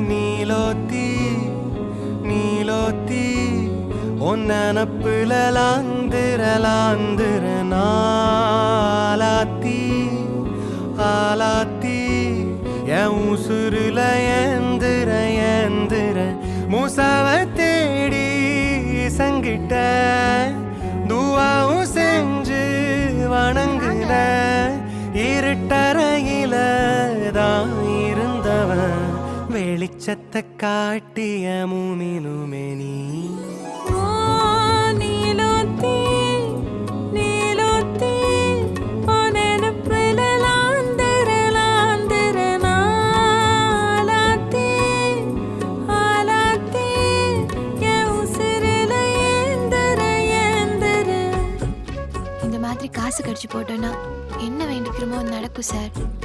நீலோத்தி நீலோத்தி ஒன்னப்புல லாந்திர நாலாத்தி ஆலாத்தி என் உசுருல ஏந்திர மூசாவ தேடி சங்கிட்ட துவாவும் செஞ்சு வணங்குன இருட்டறையில தான் இருந்தவன் வெளிச்சத்தை காட்டிய மூமினுமே நீ காசு கடிச்சு போட்டோன்னா என்ன வேண்டிக்கிறோமோ நடக்கும் சார்.